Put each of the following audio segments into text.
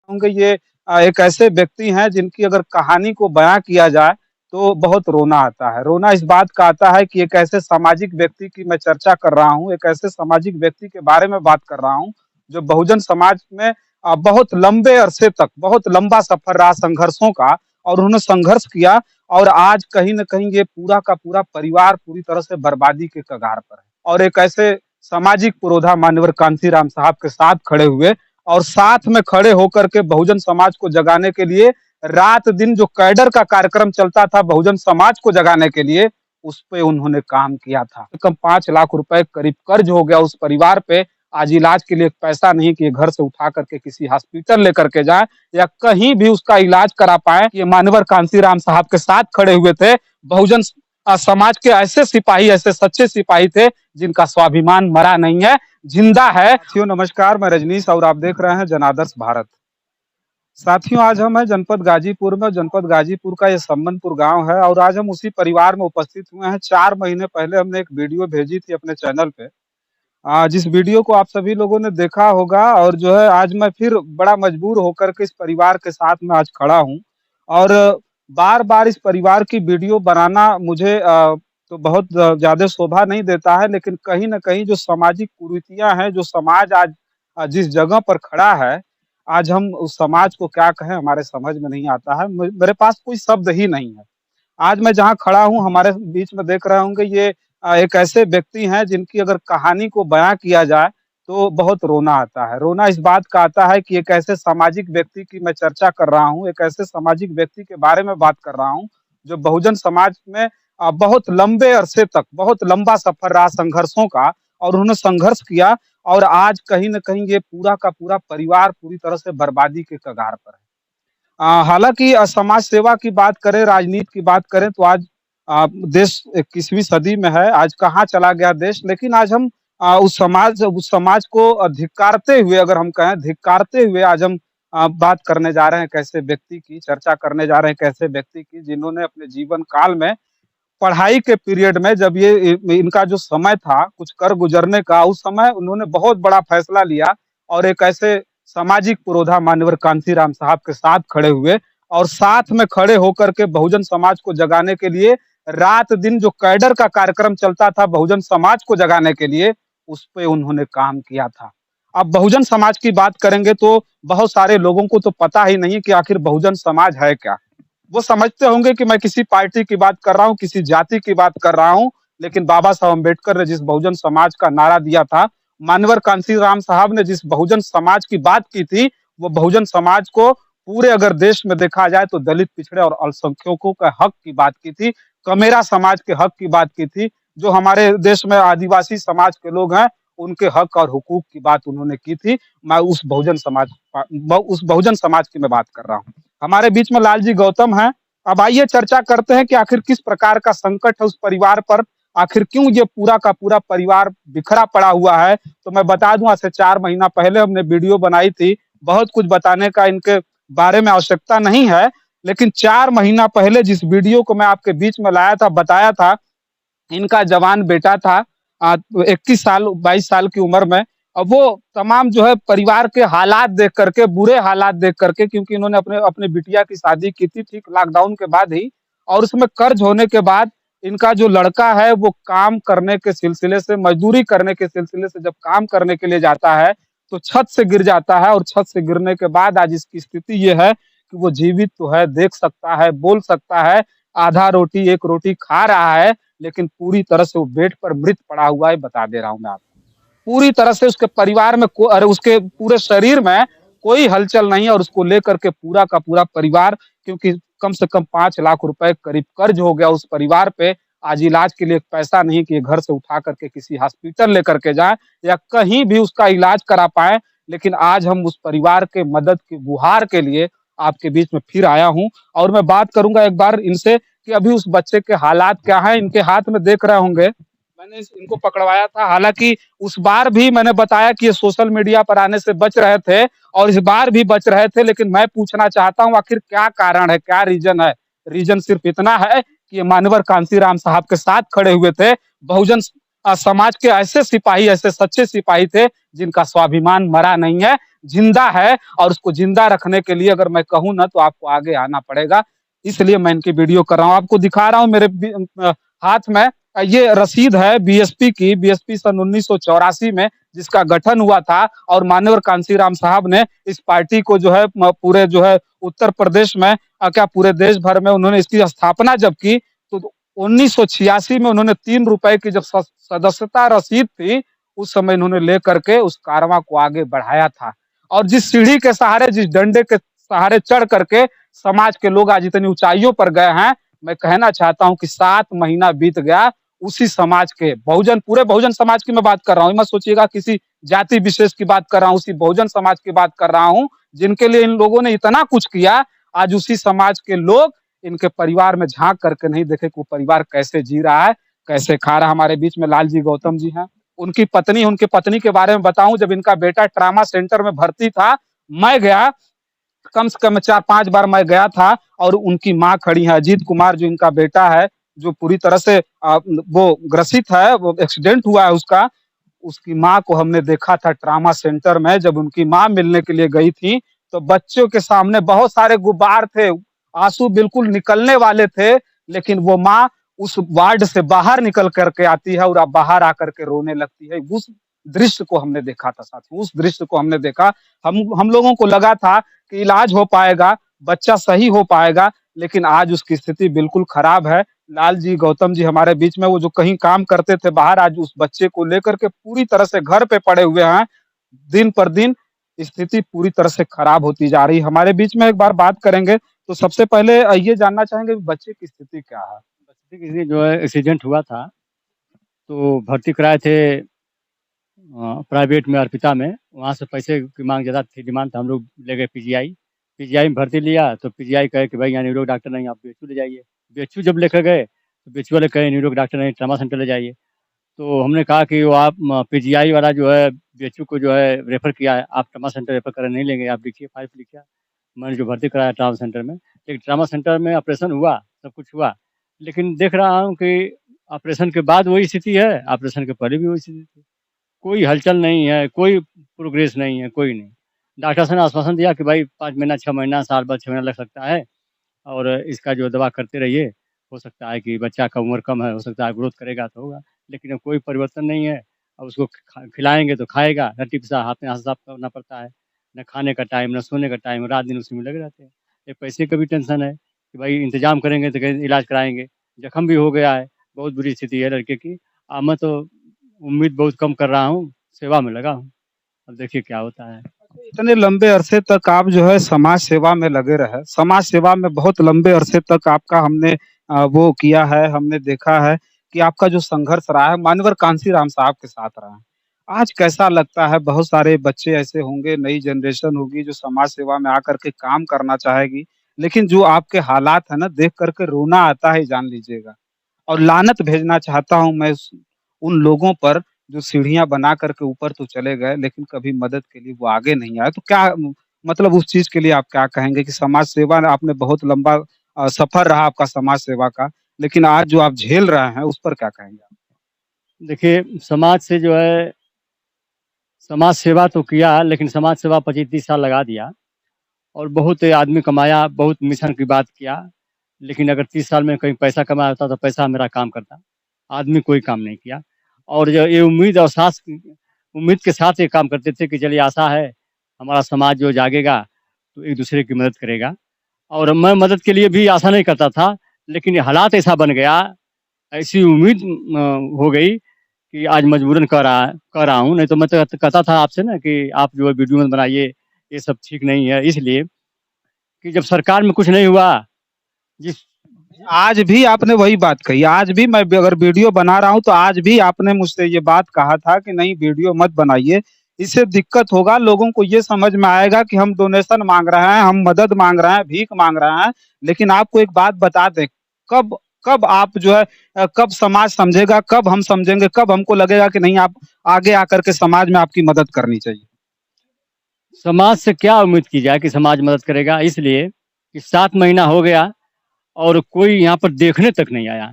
होंगे ये एक ऐसे व्यक्ति हैं जिनकी अगर कहानी को बयां किया जाए तो बहुत रोना आता है। रोना इस बात का आता है कि एक ऐसे सामाजिक व्यक्ति की मैं चर्चा कर रहा हूँ, एक ऐसे सामाजिक व्यक्ति के बारे में बात कर रहा हूँ, जो बहुजन समाज में बहुत लंबे अरसे तक बहुत लंबा सफर रहा संघर्षों का और उन्होंने संघर्ष किया और आज कहीं न कहीं ये पूरा का पूरा परिवार पूरी तरह से बर्बादी के कगार पर है। और एक ऐसे सामाजिक पुरोधा मान्यवर कांशीराम साहब के साथ खड़े हुए और साथ में खड़े होकर के बहुजन समाज को जगाने के लिए रात दिन जो कैडर का कार्यक्रम चलता था बहुजन समाज को जगाने के लिए, उस पे उन्होंने काम किया था। कम 5 लाख रुपए करीब कर्ज हो गया उस परिवार पे। आज इलाज के लिए पैसा नहीं कि घर से उठा करके किसी हॉस्पिटल लेकर के जाए या कहीं भी उसका इलाज करा पाए। ये मान्यवर कांशीराम साहब के साथ खड़े हुए थे। बहुजन समाज के ऐसे सिपाही, ऐसे सच्चे सिपाही थे जिनका स्वाभिमान मरा नहीं है, जिंदा है। साथियों नमस्कार, मैं रजनीश और आप देख रहे हैं जनादर्श भारत। साथियों आज हम हैं जनपद गाजीपुर में। जनपद गाजीपुर का ये सम्मनपुर गांव है और आज हम उसी परिवार में उपस्थित हुए हैं। 4 महीने पहले हमने एक वीडियो भेजी थी अपने चैनल पे, जिस वीडियो को आप सभी लोगों ने देखा होगा। और जो है आज मैं फिर बड़ा मजबूर होकर के इस परिवार के साथ में आज खड़ा हूँ और बार-बार इस परिवार की वीडियो बनाना मुझे तो बहुत ज़्यादा शोभा नहीं देता है, लेकिन कहीं न कहीं जो सामाजिक कुरीतियाँ हैं, जो समाज आज जिस जगह पर खड़ा है, आज हम उस समाज को क्या कहें हमारे समझ में नहीं आता है। मेरे पास कोई शब्द ही नहीं है। आज मैं जहाँ खड़ा हूँ हमारे बीच में देख रहे होंगे ये एक ऐसे व्यक्ति हैं जिनकी अगर कहानी को बयां किया जाए तो बहुत रोना आता है। रोना इस बात का आता है कि एक ऐसे सामाजिक व्यक्ति की मैं चर्चा कर रहा हूँ, एक ऐसे सामाजिक व्यक्ति के बारे में बात कर रहा हूँ, जो बहुजन समाज में बहुत लंबे अरसे तक बहुत लंबा सफर रहा संघर्षों का और उन्होंने संघर्ष किया और आज कहीं न कहीं ये पूरा का पूरा परिवार पूरी तरह से बर्बादी के कगार पर है। हालाँकि समाज सेवा की बात करें, राजनीति की बात करें तो आज देश 21वीं सदी में है, आज कहाँ चला गया देश। लेकिन आज हम उस समाज को धिक्कारते हुए, अगर हम कहें धिक्कारते हुए आज हम बात करने जा रहे हैं एक ऐसे व्यक्ति की, चर्चा करने जा रहे हैं एक ऐसे व्यक्ति की जिन्होंने अपने जीवन काल में पढ़ाई के पीरियड में जब ये इनका जो समय था कुछ कर गुजरने का, उस समय उन्होंने बहुत बड़ा फैसला लिया और एक ऐसे सामाजिक पुरोधा मान्यवर कांशीराम साहब के साथ खड़े हुए और साथ में खड़े होकर के बहुजन समाज को जगाने के लिए रात दिन जो कैडर का कार्यक्रम चलता था बहुजन समाज को जगाने के लिए, उस पे उन्होंने काम किया था। अब बहुजन समाज की बात करेंगे तो बहुत सारे लोगों को तो पता ही नहीं कि आखिर बहुजन समाज है क्या। वो समझते होंगे कि मैं किसी पार्टी की बात कर रहा हूँ, किसी जाति की बात कर रहा हूँ, लेकिन बाबा साहब अम्बेडकर ने जिस बहुजन समाज का नारा दिया था, मान्यवर कांशीराम साहब ने जिस बहुजन समाज की बात की थी, वो बहुजन समाज को पूरे अगर देश में देखा जाए तो दलित, पिछड़े और अल्पसंख्यकों के हक की बात की थी, कमेरा समाज के हक की बात की थी, जो हमारे देश में आदिवासी समाज के लोग हैं, उनके हक और हुकूक की बात उन्होंने की थी। मैं उस बहुजन समाज की मैं बात कर रहा हूँ। हमारे बीच में लालजी गौतम हैं। अब आइए चर्चा करते हैं कि आखिर किस प्रकार का संकट है उस परिवार पर, आखिर क्यों ये पूरा का पूरा परिवार बिखरा पड़ा हुआ है। तो मैं बता दूं आज से 4 महीना पहले हमने वीडियो बनाई थी। बहुत कुछ बताने का इनके बारे में आवश्यकता नहीं है, लेकिन 4 महीना पहले जिस वीडियो को मैं आपके बीच में लाया था, बताया था, इनका जवान बेटा था 21 साल 22 साल की उम्र में। अब वो तमाम जो है परिवार के हालात देख करके, बुरे हालात देख करके, क्योंकि इन्होंने अपने अपने बिटिया की शादी की थी ठीक लॉकडाउन के बाद ही, और उसमें कर्ज होने के बाद इनका जो लड़का है वो काम करने के सिलसिले से, मजदूरी करने के सिलसिले से जब काम करने के लिए जाता है तो छत से गिर जाता है और छत से गिरने के बाद आज इसकी स्थिति ये है कि वो जीवित तो है, देख सकता है, बोल सकता है, आधा रोटी 1 रोटी खा रहा है, लेकिन पूरी तरह से वो बेड पर मृत पड़ा हुआ है। बता दे रहा हूँ मैं आपको, पूरी तरह से उसके परिवार में अरे उसके पूरे शरीर में कोई हलचल नहीं है और उसको लेकर के पूरा का पूरा परिवार, क्योंकि कम से कम 5 लाख रुपए करीब कर्ज हो गया उस परिवार पे। आज इलाज के लिए पैसा नहीं कि घर से उठा करके किसी हॉस्पिटल लेकर के जाए या कहीं भी उसका इलाज करा पाए। लेकिन आज हम उस परिवार के मदद की गुहार के लिए आपके बीच में फिर आया हूँ और मैं बात करूंगा एक बार इनसे कि अभी उस बच्चे के हालात क्या हैं। इनके हाथ में देख रहे होंगे, मैंने इनको पकड़वाया था। हालांकि उस बार भी मैंने बताया कि ये सोशल मीडिया पर आने से बच रहे थे और इस बार भी बच रहे थे, लेकिन मैं पूछना चाहता हूं आखिर क्या कारण है, क्या रीजन है। रीजन सिर्फ इतना है कि ये मान्यवर कांशीराम साहब के साथ खड़े हुए थे। बहुजन समाज के ऐसे सिपाही, ऐसे सच्चे सिपाही थे जिनका स्वाभिमान मरा नहीं है, जिंदा है और उसको जिंदा रखने के लिए अगर मैं कहूँ ना तो आपको आगे आना पड़ेगा। इसलिए मैं इनकी वीडियो कर रहा हूँ। आपको दिखा रहा हूँ मेरे हाथ में ये रसीद है बीएसपी की, बीएसपी सन 1984 में जिसका गठन हुआ था और मान्यवर कांशीराम साहब ने इस पार्टी को जो है पूरे जो है उत्तर प्रदेश में क्या पूरे देश भर में उन्होंने इसकी स्थापना जब की तो 1986 में उन्होंने 3 रुपए की जब सदस्यता रसीद थी उस समय इन्होंने लेकर के उस कारवां को आगे बढ़ाया था। और जिस सीढ़ी के सहारे, जिस डंडे के सहारे चढ़ करके समाज के लोग आज इतनी ऊंचाइयों पर गए हैं, मैं कहना चाहता हूं कि 7 महीना बीत गया उसी समाज के बहुजन, पूरे बहुजन समाज की मैं बात कर रहा हूं, मत सोचिएगा किसी जाति विशेष की बात कर रहा हूं, उसी बहुजन समाज की बात कर रहा हूं जिनके लिए इन लोगों ने इतना कुछ किया। आज उसी समाज के लोग इनके परिवार में झांक करके नहीं देखे कि वो परिवार कैसे जी रहा है, कैसे खा रहा है। हमारे बीच में लालजी गौतम जी हैं, उनकी पत्नी के बारे में बताऊं, जब इनका बेटा ट्रामा सेंटर में भर्ती था, मैं गया, कम से कम 4-5 बार मैं गया था और उनकी माँ खड़ी है, अजीत कुमार जो इनका बेटा है, जो पूरी तरह से वो ग्रसित है, वो एक्सीडेंट हुआ है उसका, उसकी माँ को हमने देखा था ट्रामा सेंटर में। जब उनकी माँ मिलने के लिए गई थी तो बच्चों के सामने बहुत सारे गुब्बार थे, आंसू बिल्कुल निकलने वाले थे, लेकिन वो माँ उस वार्ड से बाहर निकल करके आती है और अब बाहर आकर के रोने लगती है। उस दृश्य को हमने देखा था साथियों, उस दृश्य को हमने देखा। हम लोगों को लगा था कि इलाज हो पाएगा, बच्चा सही हो पाएगा, लेकिन आज उसकी स्थिति बिल्कुल खराब है। लालजी गौतम जी हमारे बीच में, वो जो कहीं काम करते थे बाहर, आज उस बच्चे को लेकर के पूरी तरह से घर पे पड़े हुए हैं। दिन पर दिन स्थिति पूरी तरह से खराब होती जा रही है। हमारे बीच में एक बार बात करेंगे तो सबसे पहले ये जानना चाहेंगे कि बच्चे की स्थिति क्या है? बच्चे किसी जो है एक्सीडेंट हुआ था, तो भर्ती कराए थे प्राइवेट में अर्पिता में। वहाँ से पैसे की मांग ज़्यादा थी, डिमांड था, हम लोग ले गए पीजीआई। पीजीआई में भर्ती लिया तो पीजीआई कहे कि भाई यहाँ न्यूरो डॉक्टर नहीं, आप बीएचयू ले जाइए। बीएचयू जब लेकर गए तो बीएचयू वाले कहे न्यूरो डॉक्टर नहीं, ट्रामा सेंटर ले जाइए। तो हमने कहा कि वो आप पीजीआई वाला जो है बीएचयू को जो है रेफ़र किया है, आप ट्रामा सेंटर रेफ़र करने नहीं लेंगे, आप लिखिए, फाइल लिखिए। मैंने जो भर्ती कराया ट्रामा सेंटर में, लेकिन ट्रामा सेंटर में ऑपरेशन हुआ, सब कुछ हुआ, लेकिन देख रहा हूँ कि ऑपरेशन के बाद वही स्थिति है, ऑपरेशन के पहले भी वही स्थिति थी। कोई हलचल नहीं है, कोई प्रोग्रेस नहीं है, कोई नहीं। डॉक्टर साहब ने आश्वासन दिया कि भाई 5 महीना, 6 महीना, साल भर 6 महीना लग सकता है और इसका जो दवा करते रहिए, हो सकता है कि बच्चा का उम्र कम है, हो सकता है ग्रोथ करेगा तो होगा। लेकिन अब कोई परिवर्तन नहीं है। अब उसको खिलाएँगे तो खाएगा, रट्टी-पिसा हाथ में हाथ साफ करना पड़ता है। न खाने का टाइम, न सोने का टाइम, रात-दिन उसी में लगे रहते हैं। एक पैसे का भी टेंशन है कि भाई इंतज़ाम करेंगे तो कहीं इलाज कराएँगे। ज़ख्म भी हो गया है, बहुत बुरी स्थिति है लड़के की। मैं तो उम्मीद बहुत कम कर रहा हूँ, सेवा में लगा हूँ। अब देखिए क्या होता है। इतने लंबे अरसे तक आप जो है समाज सेवा में लगे रहे, समाज सेवा में बहुत लंबे अरसे तक आपका हमने वो किया है, हमने देखा है कि आपका जो संघर्ष रहा है मान्यवर कांशीराम साहब के साथ रहा है। आज कैसा लगता है? बहुत सारे बच्चे ऐसे होंगे, नई जनरेशन होगी जो समाज सेवा में आकर के काम करना चाहेगी, लेकिन जो आपके हालात है ना देख कर के रोना आता है, जान लीजिएगा। और लानत भेजना चाहता हूँ मैं उन लोगों पर जो सीढ़ियाँ बना कर के ऊपर तो चले गए, लेकिन कभी मदद के लिए वो आगे नहीं आए। तो क्या मतलब उस चीज़ के लिए आप क्या कहेंगे कि समाज सेवा आपने बहुत लंबा सफ़र रहा आपका समाज सेवा का, लेकिन आज जो आप झेल रहे हैं उस पर क्या कहेंगे आप? देखिए, समाज से जो है समाज सेवा तो किया, लेकिन समाज सेवा 25-30 साल लगा दिया और बहुत आदमी कमाया, बहुत मिशन की बात किया, लेकिन अगर 30 साल में कहीं पैसा कमाया होता तो पैसा मेरा काम करता। आदमी कोई काम नहीं किया और जो ये उम्मीद के साथ ये काम करते थे कि चलिए आशा है, हमारा समाज जो जागेगा, तो एक-दूसरे की मदद करेगा और मैं मदद के लिए भी आशा नहीं करता था, लेकिन ये हालात ऐसा बन गया, ऐसी उम्मीद हो गई कि आज मजबूरन कह रहा हूँ, नहीं तो मैं तो कहता था आपसे ना कि आप जो है वीडियो मत बनाइए, ये सब ठीक नहीं है। इसलिए कि जब सरकार में कुछ नहीं हुआ, जिस आज भी आपने वही बात कही, आज भी मैं अगर वीडियो बना रहा हूँ तो आज भी आपने मुझसे ये बात कहा था कि नहीं वीडियो मत बनाइए, इससे दिक्कत होगा, लोगों को ये समझ में आएगा कि हम डोनेशन माँग रहे हैं, हम मदद माँग रहे हैं, भीख माँग रहे हैं। लेकिन आपको एक बात बता दें, कब कब आप जो है कब समाज समझेगा, कब हम समझेंगे, कब हमको लगेगा कि नहीं आप आगे आकर के समाज में आपकी मदद करनी चाहिए? समाज से क्या उम्मीद की जाए कि समाज मदद करेगा, इसलिए कि 7 महीना हो गया और कोई यहाँ पर देखने तक नहीं आया,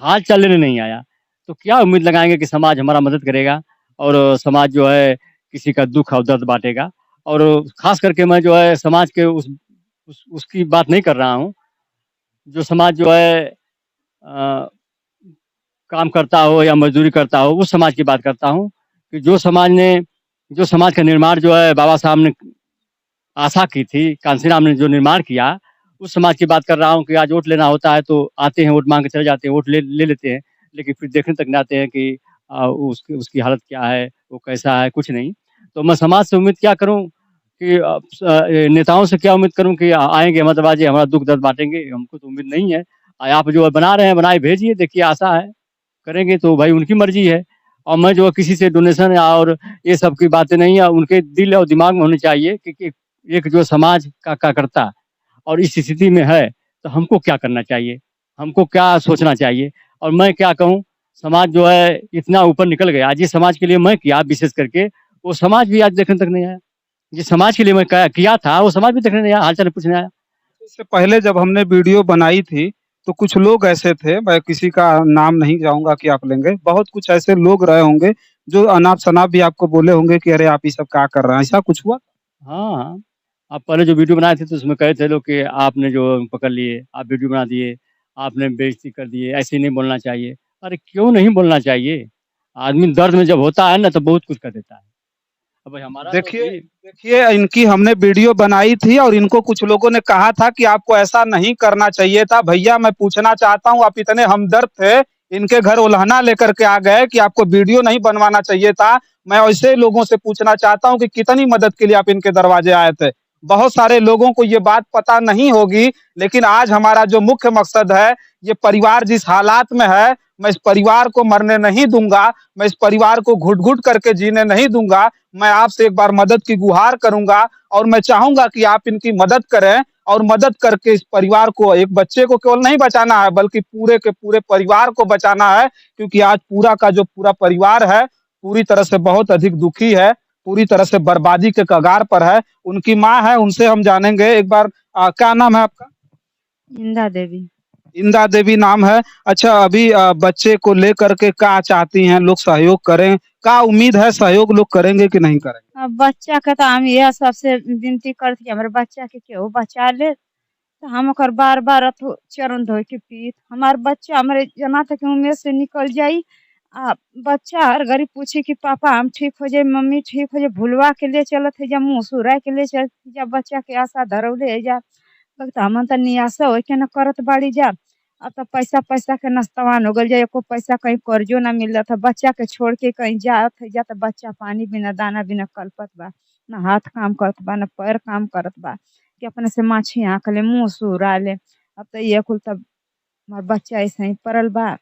हाल-चाल लेने नहीं आया। तो क्या उम्मीद लगाएँगे कि समाज हमारा मदद करेगा और समाज जो है किसी का दुःख और दर्द बाँटेगा। और ख़ास करके मैं जो है समाज के उसकी बात नहीं कर रहा हूँ, जो समाज जो है अ, काम करता हो या मज़दूरी करता हो, उस समाज की बात करता हूँ कि जो समाज का निर्माण जो है बाबा साहब ने आशा की थी, कांशीराम ने जो निर्माण किया, उस समाज की बात कर रहा हूँ कि आज वोट लेना होता है तो आते हैं, वोट माँग के चले जाते हैं, वोट ले लेते हैं, लेकिन फिर देखने तक नहीं आते हैं कि उसकी उसकी हालत क्या है, वो कैसा है, कुछ नहीं। तो मैं समाज से उम्मीद क्या करूँ कि नेताओं से क्या उम्मीद करूँ कि आएँगे मतलब आज ये हमारा दुःख दर्द बाँटेंगे, हमको तो उम्मीद नहीं है। आप जो बना रहे हैं, बनाए भेजिए, देखिए आशा है, करेंगे तो भाई उनकी मर्ज़ी है। और मैं जो है किसी से डोनेशन या और ये सब की बातें नहीं है, उनके दिल और दिमाग में होनी चाहिए कि एक जो समाज का कार्यकर्ता और इस स्थिति में है, तो हमको क्या करना चाहिए? हमको क्या सोचना चाहिए? और मैं क्या कहूँ, समाज जो है इतना ऊपर निकल गया, जिस समाज के लिए मैं किया विशेष करके, वो समाज भी आज देखने तक नहीं आया। जिस समाज के लिए मैं किया था, वो समाज भी देखने नहीं आया, हाल-चाल पूछने आया। इससे पहले जब हमने वीडियो बनाई थी, तो कुछ लोग ऐसे थे, मैं किसी का नाम नहीं चाहूँगा कि आप लेंगे, बहुत कुछ ऐसे लोग रहे होंगे, जो अनाप-शनाप भी आपको बोले होंगे कि अरे! आप ये सब क्या कर रहे हैं, ऐसा कुछ हुआ? हाँ, हाँ। आप पहले जो वीडियो बनाए थे तो उसमें कहे थे लोग कि आपने जो पकड़ लिए, आप वीडियो बना दिए, आपने बेइज़्ज़ती कर दी है, ऐसे नहीं बोलना चाहिए। अरे क्यों नहीं बोलना चाहिए? आदमी दर्द में जब होता है ना तो बहुत कुछ कर देता है। अब भाई हमारा तो देखिए भी देखिए इनकी हमने वीडियो बनाई थी और इनको कुछ लोगों ने कहा था कि आपको ऐसा नहीं करना चाहिए था। भैया मैं पूछना चाहता हूँ आप इतने हमदर्द थे, इनके घर उल्हना लेकर के आ गए कि आपको वीडियो नहीं बनवाना चाहिए था। मैं ऐसे लोगों से पूछना चाहता हूँ कि कितनी मदद के लिए आप इनके दरवाजे आए थे? बहुत सारे लोगों को ये बात पता नहीं होगी, लेकिन आज हमारा जो मुख्य मकसद है, ये परिवार जिस हालात में है, मैं इस परिवार को मरने नहीं दूँगा, मैं इस परिवार को घुट-घुट करके जीने नहीं दूँगा। मैं आपसे एक बार मदद की गुहार करूँगा और मैं चाहूँगा कि आप इनकी मदद करें और मदद करके इस परिवार को एक बच्चे को केवल नहीं बचाना है बल्कि पूरे के पूरे परिवार को बचाना है क्योंकि आज पूरा का जो पूरा परिवार है, पूरी तरह से बहुत अधिक दुखी है, पूरी तरह से बर्बादी के कगार पर है। उनकी माँ है, उनसे हम जानेंगे एक बार क्या नाम है आपका? इंदा देवी। इंदा देवी नाम है। अच्छा अभी बच्चे को लेकर के क्या चाहती हैं लोग सहयोग करें? क्या उम्मीद है सहयोग लोग करेंगे कि नहीं करेंगे? अब बच्चा के तो हम यह सबसे विनती करत कि हमरे बच्चा के केहू बचा ले, तो हम ओकर बार-बार अथु चरण धोए के पीत। हमार बच्चा हमरे जना तक उम्र से निकल जाई बच्चा हर घड़ी पूछी कि पापा हम ठीक हो जाई, मम्मी ठीक हो जाई, भुलवा के ले चलत है जा मुँह सुराय के ले चलत जा बच्चा के आशा धरौले है जा। त हमन त निराशा होई के न करत बाड़ी जा। अब त पैसा-पैसा के नस्तवान हो गइल जा, एको पैसा कहीं कर्जो ना मिलत ह। बच्चा के छोड़ के कहीं जात है जा त बच्चा पानी बिना दाना बिना कलपत बा। ना हाथ काम करत बा, ना पैर काम करत बा कि अपने से माछी हाँक ले, मुँह सुहरा ले। अब त ये कुल त हमार बच्चा अइसहीं पड़ल बा।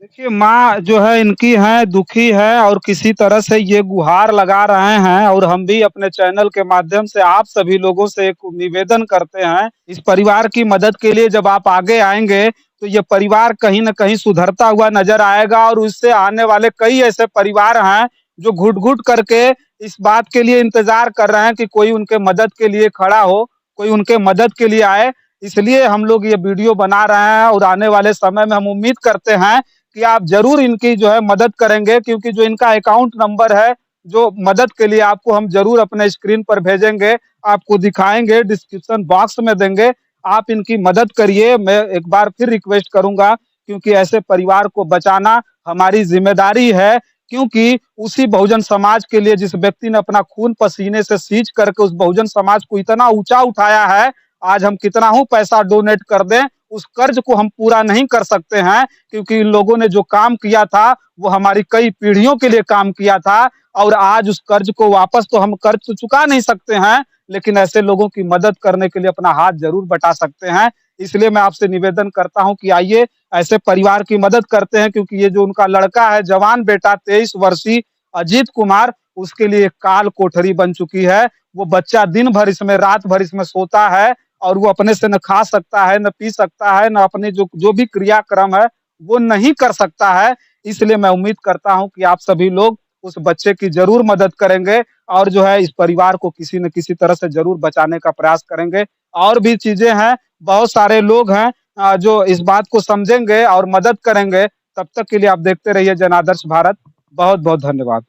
देखिए, माँ जो है इनकी हैं, दुखी है और किसी तरह से ये गुहार लगा रहे हैं और हम भी अपने चैनल के माध्यम से आप सभी लोगों से एक निवेदन करते हैं, इस परिवार की मदद के लिए जब आप आगे आएँगे, तो ये परिवार कहीं न कहीं सुधरता हुआ नज़र आएगा और उससे आने वाले कई ऐसे परिवार हैं, जो घुट-घुट करके इस बात के लिए इंतज़ार कर रहे हैं कि कोई उनके मदद के लिए खड़ा हो, कोई उनके मदद के लिए आए। इसलिए हम लोग ये वीडियो बना रहे हैं और आने वाले समय में हम उम्मीद करते हैं कि आप ज़रूर इनकी जो है मदद करेंगे क्योंकि जो इनका अकाउंट नंबर है, जो मदद के लिए आपको हम ज़रूर अपने स्क्रीन पर भेजेंगे, आपको दिखाएँगे, डिस्क्रिप्शन बॉक्स में देंगे। आप इनकी मदद करिए, मैं एक बार फिर रिक्वेस्ट करूँगा क्योंकि ऐसे परिवार को बचाना हमारी ज़िम्मेदारी है क्योंकि उसी बहुजन समाज के लिए जिस व्यक्ति ने अपना खून पसीने से सींच करके उस बहुजन समाज को इतना ऊँचा उठाया है, आज हम कितना ही पैसा डोनेट कर दें, उस कर्ज को हम पूरा नहीं कर सकते हैं क्योंकि इन लोगों ने जो काम किया था, वो हमारी कई पीढ़ियों के लिए काम किया था और आज उस कर्ज को वापस तो हम कर्ज तो चुका नहीं सकते हैं, लेकिन ऐसे लोगों की मदद करने के लिए अपना हाथ ज़रूर बटा सकते हैं। इसलिए मैं आपसे निवेदन करता हूँ कि आइए, ऐसे परिवार की मदद करते हैं क्योंकि ये जो उनका लड़का है, जवान बेटा 23 वर्षीय अजीत कुमार, उसके लिए काल कोठरी बन चुकी है। वो बच्चा दिन भर इसमें, रात भर इसमें सोता है और वो अपने से न खा सकता है, न पी सकता है, न अपने जो जो भी क्रियाक्रम है, वो नहीं कर सकता है। इसलिए मैं उम्मीद करता हूँ कि आप सभी लोग उस बच्चे की ज़रूर मदद करेंगे और जो है इस परिवार को किसी न किसी तरह से ज़रूर बचाने का प्रयास करेंगे। और भी चीज़ें हैं, बहुत सारे लोग हैं जो इस बात को समझेंगे और मदद करेंगे। तब तक के लिए आप देखते रहिए जनादर्श भारत। बहुत-बहुत धन्यवाद।